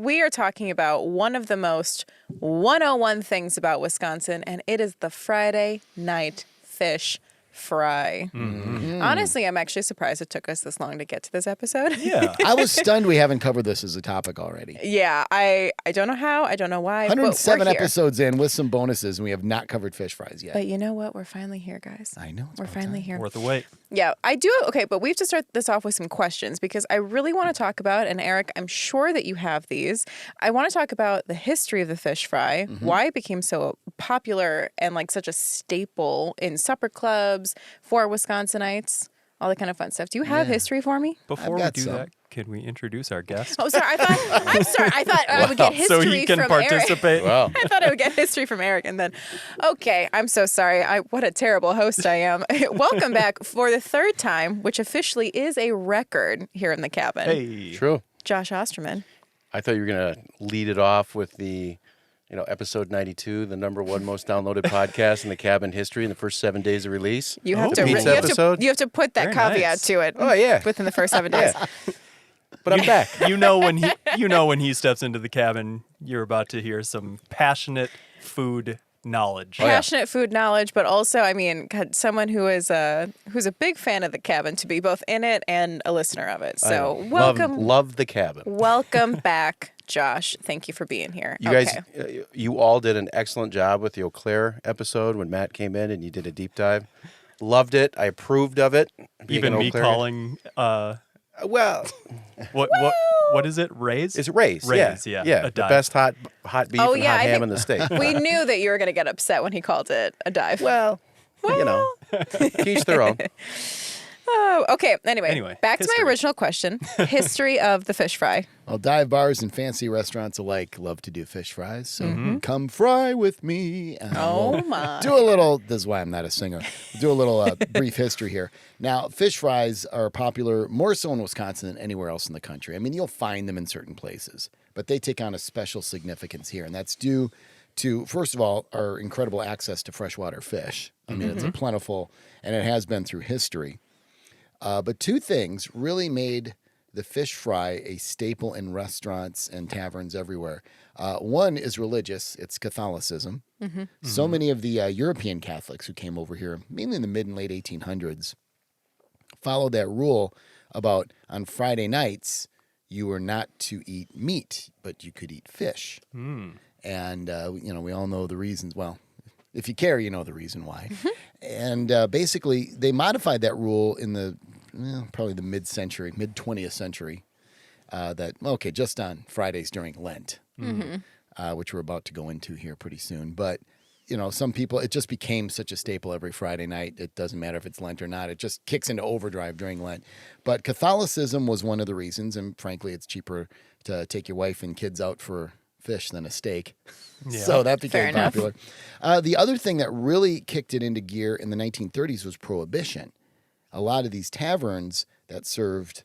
we are talking about one of the most 101 things about Wisconsin, and it is the Friday night fish fry. Honestly, I'm actually surprised it took us this long to get to this episode. Yeah. I was stunned we haven't covered this as a topic already. Yeah, I don't know how, I don't know why. 107 but we're here. episodes in with some bonuses, and we have not covered fish fries yet. But you know what? We're finally here, guys. I know. It's We're about finally time. here. Worth the wait. Yeah, I do. Okay, but we have to start this off with some questions because I really want to talk about, and Eric, I'm sure that you have these. I want to talk about the history of the fish fry, why it became so popular and like such a staple in supper clubs for Wisconsinites, all that kind of fun stuff. Do you have history for me? Before we got do some. that, can we introduce our guest? Oh, sorry. I'm sorry. I thought I would get history so he can from participate. Wow. I thought I would get history from Eric, and then, okay, I'm so sorry. What a terrible host I am. Welcome back for the third time, which officially is a record here in the cabin. Hey. True. Josh Ostermann. I thought you were going to lead it off with the, episode 92, the #1 most downloaded podcast in the cabin history in the first 7 days of release. You have The to pizza episode. you have to put that Very caveat nice. to it. Oh, yeah. Within the first 7 days. But I'm back. You know when he steps into the cabin, you're about to hear some passionate food knowledge. yeah. Passionate food knowledge, but also, I mean, God, someone who's a big fan of the cabin to be both in it and a listener of it. So welcome, Love the cabin. welcome back, Josh. Thank you for being here. You guys, you all did an excellent job with the Eau Claire episode when Matt came in and you did a deep dive. Loved it. I approved of it. Being Even an Eau me Claire- calling Well, what is it? Ray's? it's Ray's. Ray's, yeah. Yeah. A The dive. best hot beef Oh, and yeah, hot I ham think- in the state. we knew that you were going to get upset when he called it a dive. Well, each their own. Oh, okay. Anyway, back to history. my original question. History of the fish fry. Well, dive bars and fancy restaurants alike love to do fish fries, so come fry with me. And Oh, we'll my. Do a little, this is why I'm not a singer, do a little brief history here. Now, fish fries are popular more so in Wisconsin than anywhere else in the country. I mean, you'll find them in certain places, but they take on a special significance here, and that's due to, first of all, our incredible access to freshwater fish. I mean, it's a plentiful, and it has been through history. But two things really made the fish fry a staple in restaurants and taverns everywhere. One is religious. It's Catholicism. So many of the European Catholics who came over here, mainly in the mid and late 1800s, followed that rule about on Friday nights, you were not to eat meat, but you could eat fish. And, we all know the reasons. Well, if you care, you know the reason why. And basically, they modified that rule in the probably the mid-century, mid-20th century, just on Fridays during Lent, which we're about to go into here pretty soon. But, some people, it just became such a staple every Friday night. It doesn't matter if it's Lent or not. It just kicks into overdrive during Lent. But Catholicism was one of the reasons, and frankly, it's cheaper to take your wife and kids out for fish than a steak. Yeah. So that became Fair enough. popular. The other thing that really kicked it into gear in the 1930s was Prohibition. A lot of these taverns that served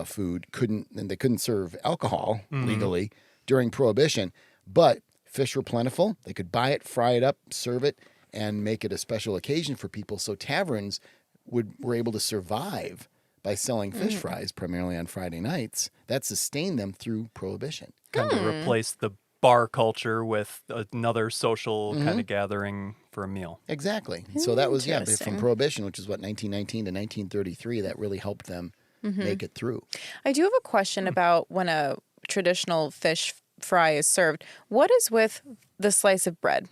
food couldn't serve alcohol legally during Prohibition, but fish were plentiful. They could buy it, fry it up, serve it, and make it a special occasion for people. So taverns were able to survive by selling fish fries primarily on Friday nights. That sustained them through Prohibition. Kind of replace the bar culture with another social kind of gathering for a meal. Exactly. So that was, from Interesting. Prohibition, which is 1919 to 1933, that really helped them make it through. I do have a question about when a traditional fish fry is served. What is with the slice of bread?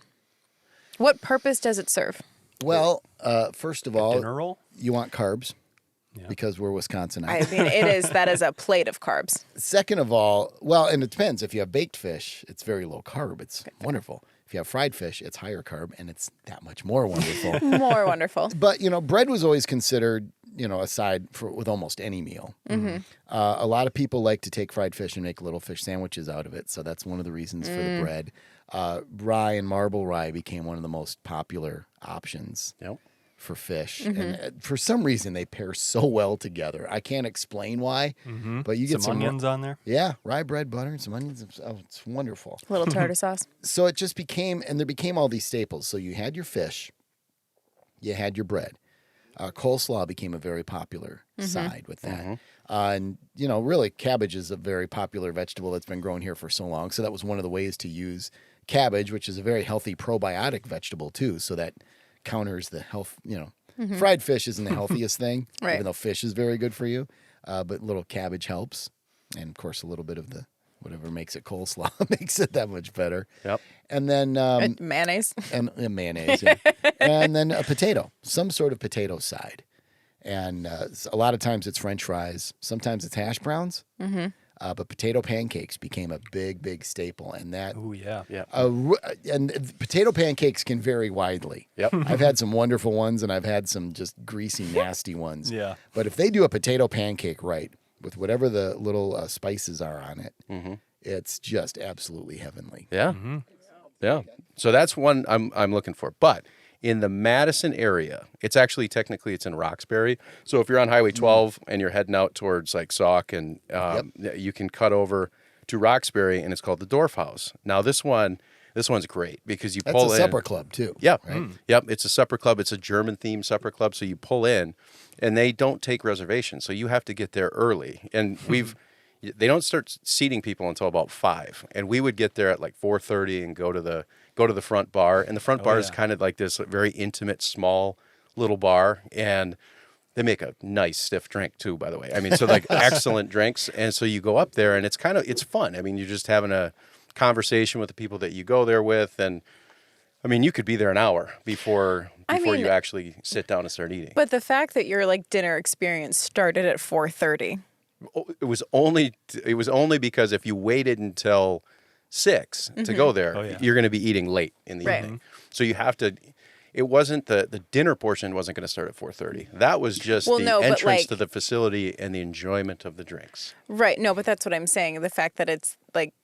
What purpose does it serve? Well, first of all, Dinner roll? you want carbs because we're Wisconsinites. I mean, that is a plate of carbs. Second of all, and it depends. If you have baked fish, it's very low carb. It's wonderful. If you have fried fish, it's higher carb, and it's that much more wonderful. More wonderful. But, bread was always considered, a side with almost any meal. A lot of people like to take fried fish and make little fish sandwiches out of it. So that's one of the reasons for the bread. Rye and marble rye became one of the most popular options for fish. And for some reason, they pair so well together. I can't explain why, but you get Some onions on there? Yeah, rye bread, butter, and some onions. Oh, it's wonderful. A little tartar sauce. So it just became all these staples. So you had your fish, you had your bread. Coleslaw became a very popular side with that. And, really cabbage is a very popular vegetable that's been grown here for so long. So that was one of the ways to use cabbage, which is a very healthy probiotic vegetable too. So that counters the health, fried fish isn't the healthiest thing, Right. even though fish is very good for you. But little cabbage helps. And of course, a little bit of the whatever makes it coleslaw makes it that much better. Yep. And then Mayonnaise. and mayonnaise, yeah. And then a potato, some sort of potato side. And a lot of times it's French fries. Sometimes it's hash browns. But potato pancakes became a big, big staple. And that, Oh, yeah. Yeah. and potato pancakes can vary widely. Yep. I've had some wonderful ones, and I've had some just greasy, nasty ones. Yeah. But if they do a potato pancake right, with whatever the little spices are on it, it's just absolutely heavenly. Yeah. Yeah. So that's one I'm looking for. But in the Madison area, it's actually technically it's in Roxbury. So if you're on Highway 12 and you're heading out towards like Sauk, and you can cut over to Roxbury, and it's called the Dwarf House. Now this one's great because you That's pull a in. supper club too. Yep. Right? Yep. It's a supper club. It's a German themed supper club. So you pull in, and they don't take reservations. So you have to get there early. And they don't start seating people until about 5. And we would get there at like 4:30 and go to the front bar. And the front bar is kind of like this very intimate, small little bar. And they make a nice stiff drink too, by the way. I mean, so like excellent drinks. And so you go up there, and it's fun. I mean, you're just having a conversation with the people that you go there with. And I mean, you could be there an hour before you actually sit down and start eating. But the fact that your like dinner experience started at 4:30. It was only because if you waited until 6 to go there, you're going to be eating late in the Right. evening. So you have to. It wasn't the dinner portion wasn't going to start at 4:30. That was just entrance to the facility and the enjoyment of the drinks. Right. No, but that's what I'm saying. The fact that it's like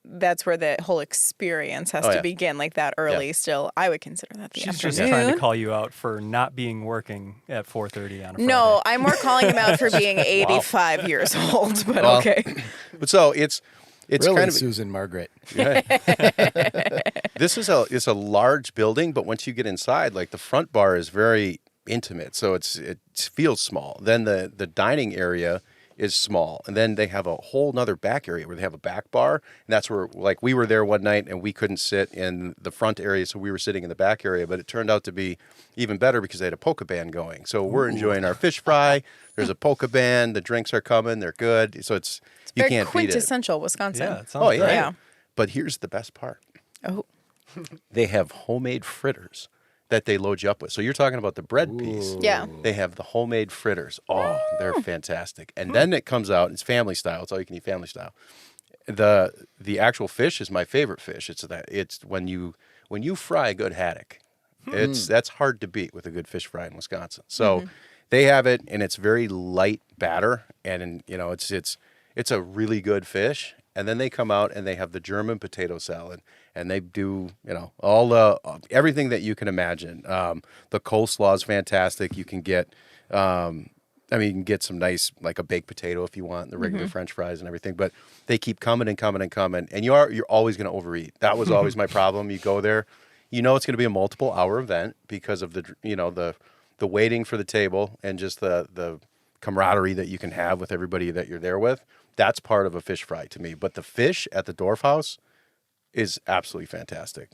that's where the whole experience has to begin, like that early. Still, I would consider that the She's afternoon. just trying to call you out for not being working at 4:30 on a Friday. No, I'm more calling him out for being 85 years old. But okay. But so it's Really, kind of Susan Margaret. This is a large building, but once you get inside, like the front bar is very intimate, so it feels small. Then the dining area is small, and then they have a whole nother back area where they have a back bar, and that's where like we were there one night and we couldn't sit in the front area, so we were sitting in the back area. But it turned out to be even better because they had a polka band going, so we're enjoying our fish fry. There's a polka band, the drinks are coming, they're good, so it's you Very can't beat it. quintessential Wisconsin. Yeah, it sounds great. Yeah. But here's the best part. Oh. They have homemade fritters that they load you up with. So you're talking about the bread piece. Yeah. They have the homemade fritters. Oh, they're fantastic. And then it comes out, it's family style. It's all you can eat family style. The actual fish is my favorite fish. It's when you fry a good haddock. That's hard to beat with a good fish fry in Wisconsin. So they have it, and it's very light batter, and it's a really good fish. And then they come out and they have the German potato salad, and they do, all everything that you can imagine. The coleslaw is fantastic. You can get, you can get some nice, like a baked potato if you want, the regular French fries and everything. But they keep coming and coming and coming, and you're always going to overeat. That was always my problem. You go there, it's going to be a multiple hour event because of the waiting for the table and just the camaraderie that you can have with everybody that you're there with. That's part of a fish fry to me. But the fish at the Dwarf House is absolutely fantastic.